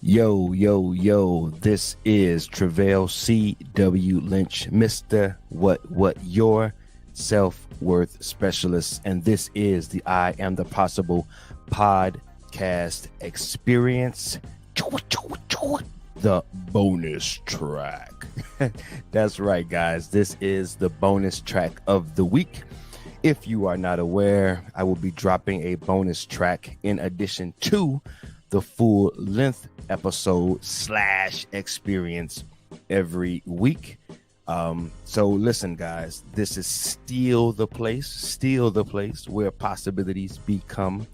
Yo, this is Travail C.W. Lynch, Mr. What Your Self-Worth Specialist, and this is the I Am the Possible podcast experience, the bonus track. That's right, guys. This is the bonus track of the week. If you are not aware, I will be dropping a bonus track in addition to the full length episode / experience every week. So listen, guys, this is still the place where possibilities become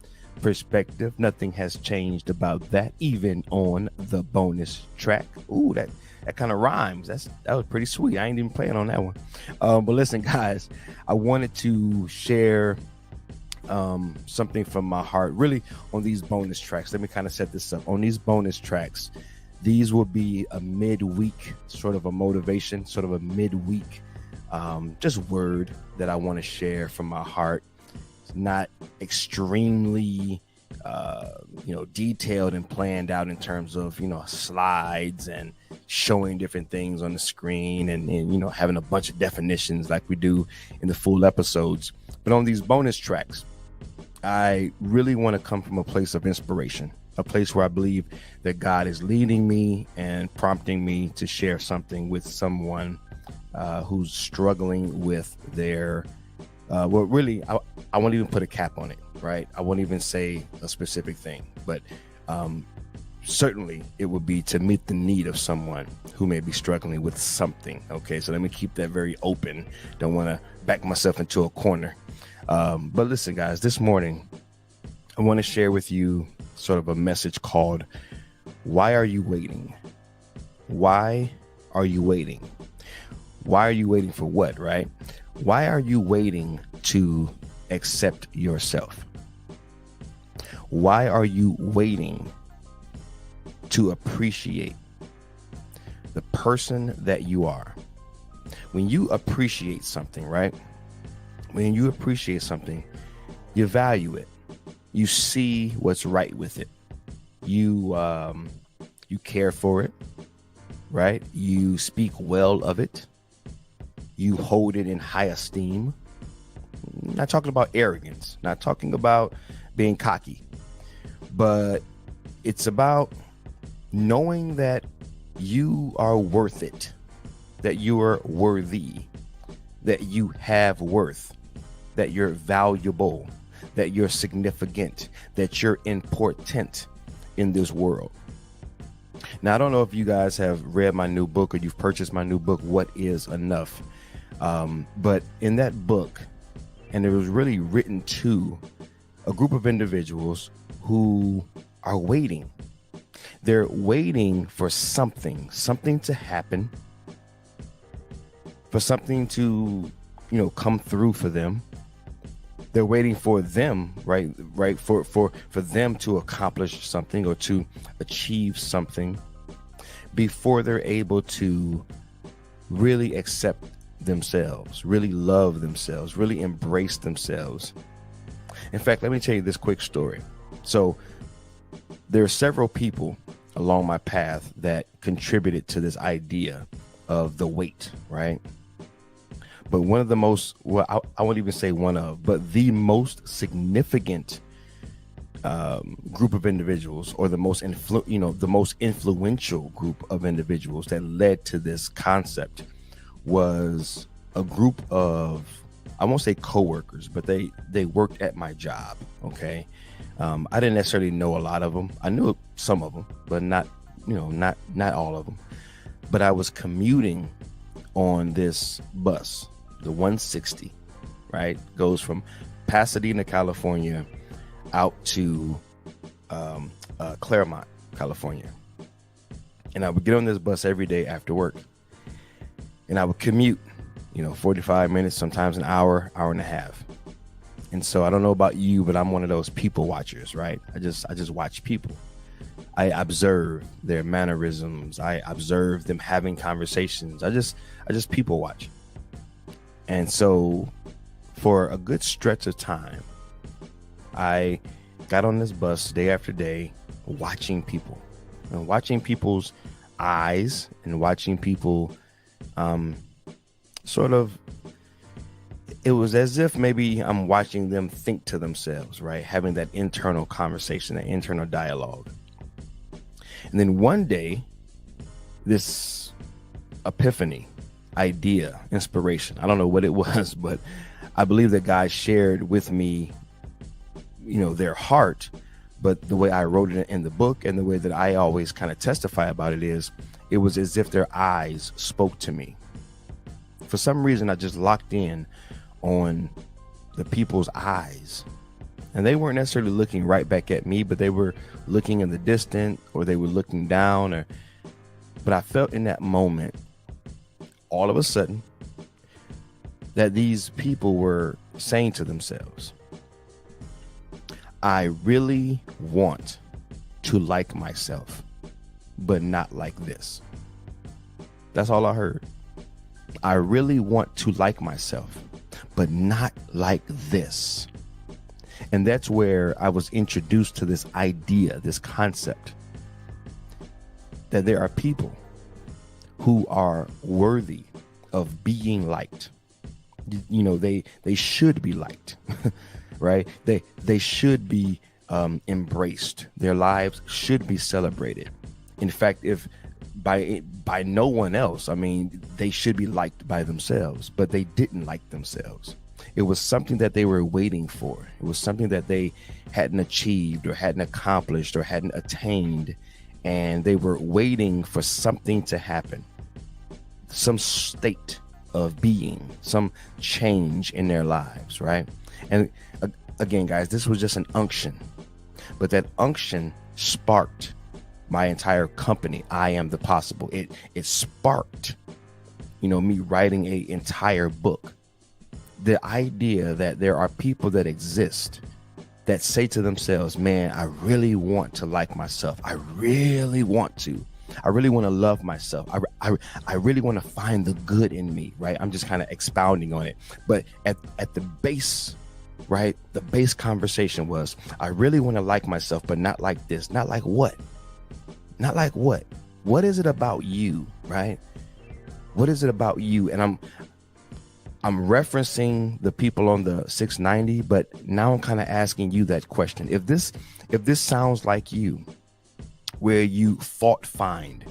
perspective. Nothing has changed about that, even on the bonus track. Ooh, that kind of rhymes. That was pretty sweet. I ain't even playing on that one. But listen, guys, I wanted to share something from my heart really on these bonus tracks. Let me kind of set this up. On these bonus tracks, these will be a midweek sort of a motivation, sort of a midweek just word that I want to share from my heart. It's not extremely detailed and planned out in terms of slides and showing different things on the screen and having a bunch of definitions like we do in the full episodes. But on these bonus tracks, I really want to come from a place of inspiration, a place where I believe that God is leading me and prompting me to share something with someone who's struggling with their, I won't even put a cap on it, right? I won't even say a specific thing, but certainly it would be to meet the need of someone who may be struggling with something. Okay, so let me keep that very open. Don't want to back myself into a corner. But listen, guys, this morning, I want to share with you sort of a message called, Why Are You Waiting? Why are you waiting? Why are you waiting for what, right? Why are you waiting to accept yourself? Why are you waiting to appreciate the person that you are? When you appreciate something, right? When you appreciate something, you value it. You see what's right with it. You care for it, right? You speak well of it. You hold it in high esteem. Not talking about arrogance, not talking about being cocky, but it's about knowing that you are worth it, that you are worthy, that you have worth, that you're valuable, that you're significant, that you're important in this world. Now, I don't know if you guys have read my new book or you've purchased my new book, What Is Enough? But in that book, and it was really written to a group of individuals who are waiting. They're waiting for something to happen, for something to, come through for them. They're waiting for them, right? For them to accomplish something or to achieve something before they're able to really accept themselves, really love themselves, really embrace themselves. In fact, let me tell you this quick story. So there are several people along my path that contributed to this idea of the wait, right? But one of the most, I won't even say one of, but the most significant group of individuals, or the most influential group of individuals that led to this concept was a group of, I won't say coworkers, but they worked at my job. Okay, I didn't necessarily know a lot of them. I knew some of them, but not all of them. But I was commuting on this bus, the 160, right? Goes from Pasadena, California, out to Claremont, California. And I would get on this bus every day after work. And I would commute, 45 minutes, sometimes an hour and a half. And so I don't know about you, but I'm one of those people watchers, right? I just watch people. I observe their mannerisms. I observe them having conversations. I just people watch. And so for a good stretch of time, I got on this bus day after day, watching people, and watching people's eyes and watching people sort of, it was as if maybe I'm watching them think to themselves, right? Having that internal conversation, that internal dialogue. And then one day, this epiphany, idea, inspiration, I don't know what it was, but I believe that God shared with me, their heart. But the way I wrote it in the book and the way that I always kind of testify about it is, it was as if their eyes spoke to me. For some reason, I just locked in on the people's eyes, and they weren't necessarily looking right back at me, but they were looking in the distance, or they were looking down, but I felt in that moment, all of a sudden, that these people were saying to themselves, I really want to like myself, but not like this. That's all I heard. I really want to like myself, but not like this. And that's where I was introduced to this idea, this concept, that there are people who are worthy of being liked. They should be liked, right? They should be embraced. Their lives should be celebrated. In fact, if by no one else, they should be liked by themselves, but they didn't like themselves. It was something that they were waiting for. It was something that they hadn't achieved or hadn't accomplished or hadn't attained. And they were waiting for something to happen, some state of being, some change in their lives, right? And again, guys, this was just an unction, but that unction sparked my entire company, iAMthepossible. It sparked, me writing an entire book. The idea that there are people that exist that say to themselves, man, I really want to like myself. I really want to love myself. I really want to find the good in me, right? I'm just kind of expounding on it. But at the base, right? The base conversation was, I really want to like myself, but not like this. Not like what? Not like what? What is it about you, right? What is it about you? And I'm referencing the people on the 690, but now I'm kind of asking you that question. If this sounds like you, where you find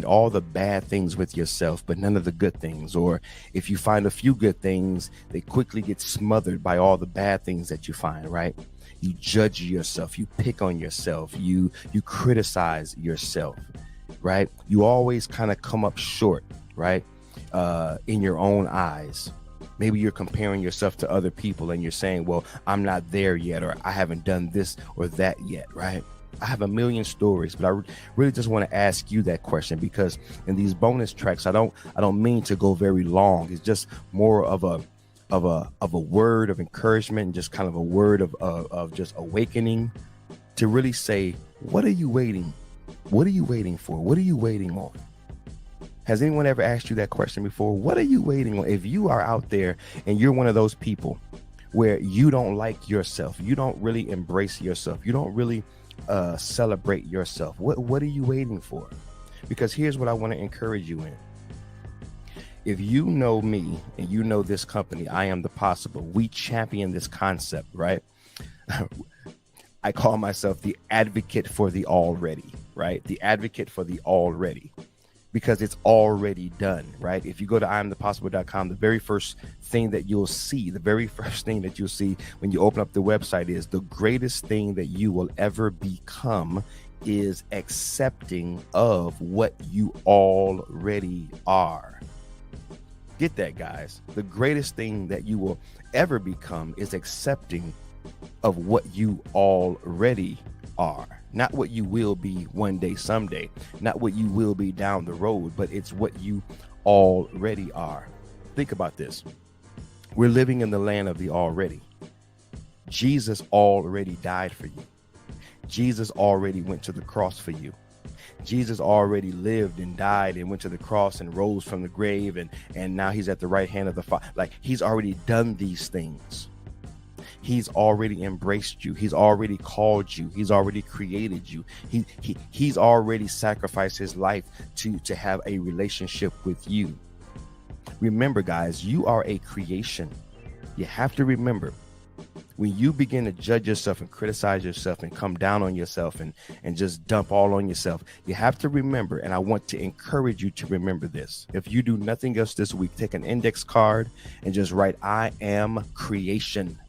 all the bad things with yourself, but none of the good things, or if you find a few good things, they quickly get smothered by all the bad things that you find, right? You judge yourself, you pick on yourself, you criticize yourself, right? You always kind of come up short, right? In your own eyes. Maybe you're comparing yourself to other people and you're saying, well, I'm not there yet, or I haven't done this or that yet, right? I have a million stories, but I really just want to ask you that question, because in these bonus tracks, I don't mean to go very long. It's just more of a word of encouragement, and just kind of a word of just awakening to really say, what are you waiting? What are you waiting for? What are you waiting on? Has anyone ever asked you that question before? What are you waiting on? If you are out there and you're one of those people where you don't like yourself, you don't really embrace yourself, you don't really celebrate yourself, what are you waiting for? Because here's what I want to encourage you in. If you know me and you know this company, iAMthepossible, we champion this concept, right? I call myself the advocate for the already, right? The advocate for the already. Because it's already done, right? If you go to iamthepossible.com, the very first thing that you'll see when you open up the website is the greatest thing that you will ever become is accepting of what you already are. Get that, guys. The greatest thing that you will ever become is accepting of what you already are. Not what you will be one day, someday, not what you will be down the road, but it's what you already are. Think about this. We're living in the land of the already. Jesus already died for you. Jesus already went to the cross for you. Jesus already lived and died and went to the cross and rose from the grave, and now he's at the right hand of the Father. Like, he's already done these things. He's already embraced you. He's already called you. He's already created you. He's already sacrificed his life to have a relationship with you. Remember, guys, you are a creation. You have to remember, when you begin to judge yourself and criticize yourself and come down on yourself and just dump all on yourself, you have to remember, and I want to encourage you to remember this. If you do nothing else this week, take an index card and just write, I am creation.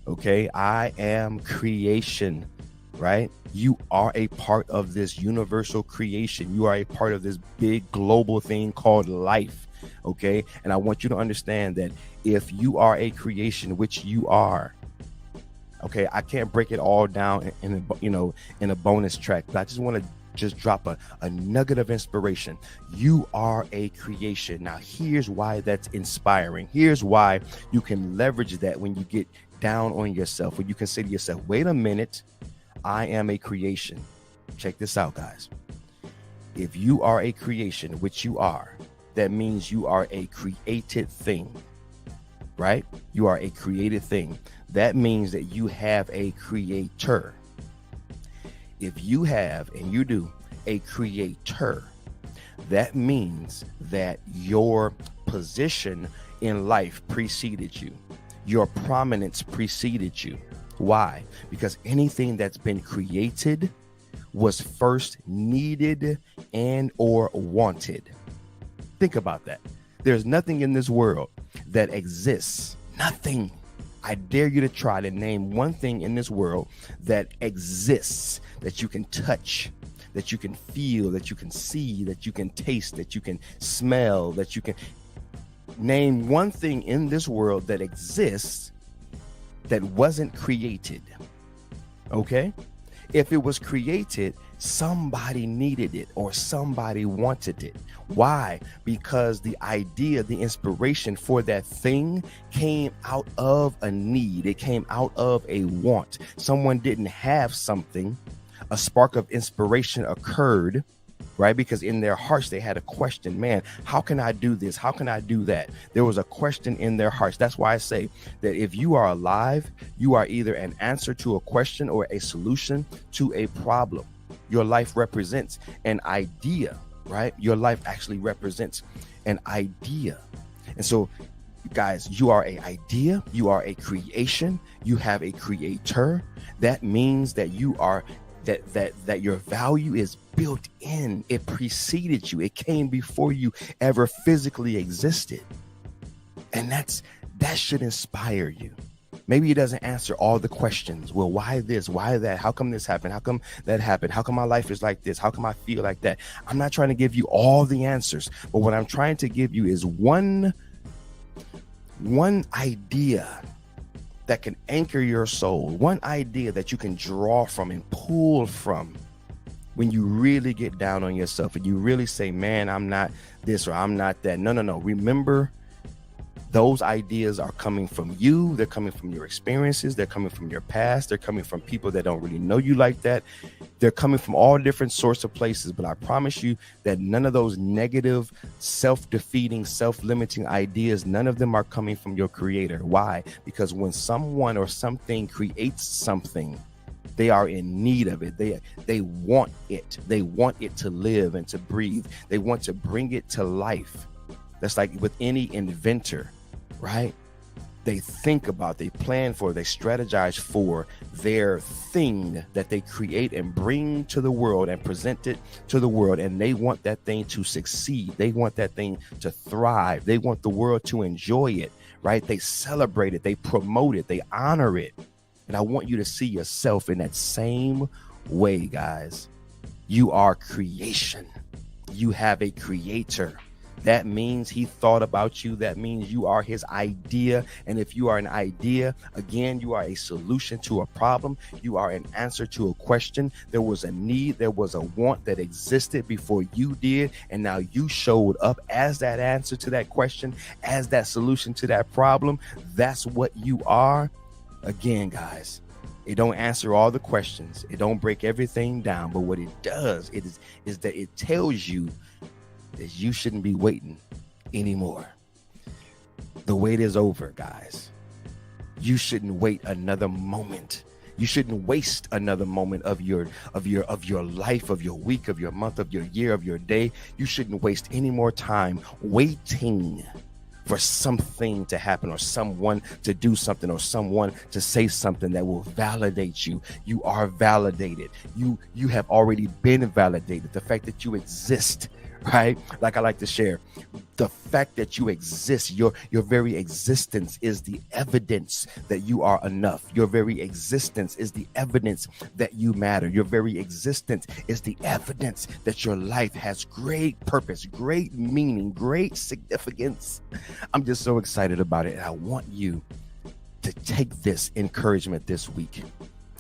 Okay, I am creation, right? You are a part of this universal creation. You are a part of this big global thing called life. Okay, and I want you to understand that if you are a creation, which you are, okay, I can't break it all down in a bonus track, but I just want to just drop a nugget of inspiration. You are a creation. Now, here's why that's inspiring. Here's why you can leverage that when you get down on yourself, when you can say to yourself, wait a minute, I am a creation. Check this out, guys. If you are a creation, which you are, that means you are a created thing, right? You are a created thing. That means that you have a creator. If you have, and you do, a creator, that means that your position in life preceded you. Your prominence preceded you. Why? Because anything that's been created was first needed and or wanted. Think about that. There's nothing in this world that exists. Nothing. I dare you to try to name one thing in this world that exists, that you can touch, that you can feel, that you can see, that you can taste, that you can smell, that you can name one thing in this world that exists that wasn't created. Okay? If it was created, somebody needed it or somebody wanted it. Why? Because the idea, the inspiration for that thing came out of a need. It came out of a want. Someone didn't have something. A spark of inspiration occurred, right? Because in their hearts, they had a question. Man, how can I do this? How can I do that? There was a question in their hearts. That's why I say that if you are alive, you are either an answer to a question or a solution to a problem. Your life represents an idea, right? Your life actually represents an idea. And so, guys, you are an idea. You are a creation. You have a creator. That means that you are that your value is built in. It preceded you. It came before you ever physically existed. And that should inspire you. Maybe it doesn't answer all the questions. Well, why this? Why that? How come this happened? How come that happened? How come my life is like this? How come I feel like that? I'm not trying to give you all the answers, but what I'm trying to give you is one idea that can anchor your soul, one idea that you can draw from and pull from when you really get down on yourself and you really say, man, I'm not this or I'm not that. No. Remember, those ideas are coming from you. They're coming from your experiences. They're coming from your past. They're coming from people that don't really know you like that. They're coming from all different sorts of places. But I promise you that none of those negative, self-defeating, self-limiting ideas, none of them are coming from your creator. Why? Because when someone or something creates something, they are in need of it. They want it. They want it to live and to breathe. They want to bring it to life. That's like with any inventor, right? They think about, they plan for, they strategize for their thing that they create and bring to the world and present it to the world. And they want that thing to succeed. They want that thing to thrive. They want the world to enjoy it, right? They celebrate it. They promote it. They honor it. And I want you to see yourself in that same way, guys. You are creation. You have a creator. That means he thought about you. That means you are his idea. And if you are an idea, again, you are a solution to a problem. You are an answer to a question. There was a need. There was a want that existed before you did. And now you showed up as that answer to that question, as that solution to that problem. That's what you are. Again, guys, it don't answer all the questions. It don't break everything down. But what it does is that it tells you that you shouldn't be waiting anymore. The wait is over, guys. You shouldn't wait another moment. You shouldn't waste another moment of your life, of your week, of your month, of your year, of your day. You shouldn't waste any more time waiting for something to happen, or someone to do something, or someone to say something that will validate you. You are validated. You have already been validated. The fact that you exist, right? Like I like to share, the fact that you exist, your very existence is the evidence that you are enough. Your very existence is the evidence that you matter. Your very existence is the evidence that your life has great purpose, great meaning, great significance. I'm just so excited about it. And I want you to take this encouragement this week.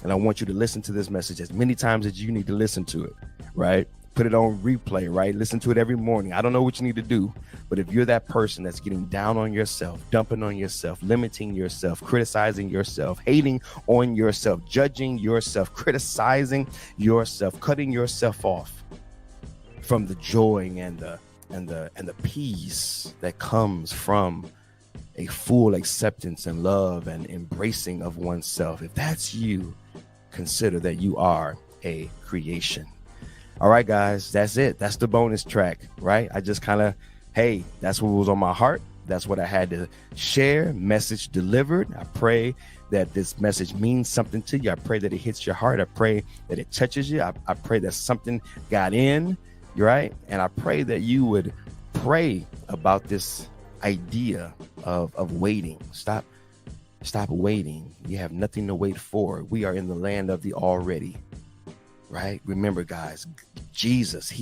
And I want you to listen to this message as many times as you need to listen to it, right? Put it on replay, right? Listen to it every morning. I don't know what you need to do, but if you're that person that's getting down on yourself, dumping on yourself, limiting yourself, criticizing yourself, hating on yourself, judging yourself, criticizing yourself, cutting yourself off from the joy and the peace that comes from a full acceptance and love and embracing of oneself, if that's you, consider that you are a creation. All right, guys, that's it. That's the bonus track, right? I just kind of, hey, that's what was on my heart. That's what I had to share. Message delivered. I pray that this message means something to you. I pray that it hits your heart. I pray that it touches you. I pray that something got in, right? And I pray that you would pray about this idea of waiting. Stop waiting. You have nothing to wait for. We are in the land of the already. Right? Remember, guys, Jesus,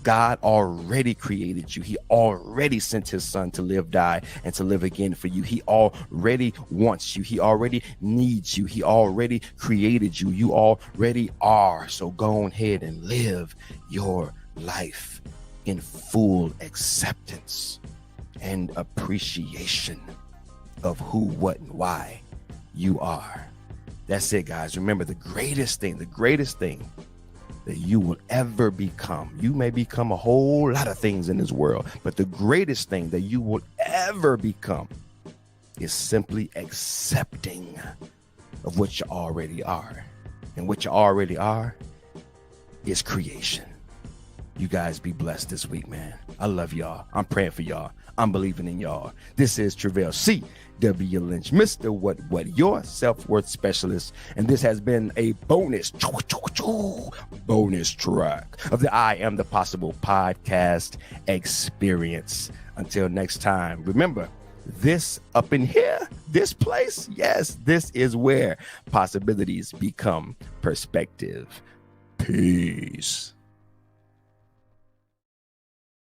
God already created you. He already sent his son to live, die, and to live again for you. He already wants you. He already needs you. He already created you. You already are. So go ahead and live your life in full acceptance and appreciation of who, what, and why you are. That's it, guys. Remember, the greatest thing that you will ever become, you may become a whole lot of things in this world, but the greatest thing that you will ever become is simply accepting of what you already are. And what you already are is creation. You guys be blessed this week, man. I love y'all. I'm praying for y'all. I'm believing in y'all. This is Travell C.W. Lynch, Mr. What, your self-worth specialist. And this has been a bonus track of the I Am the Possible podcast experience. Until next time, remember, this up in here, this place, yes, this is where possibilities become perspective. Peace.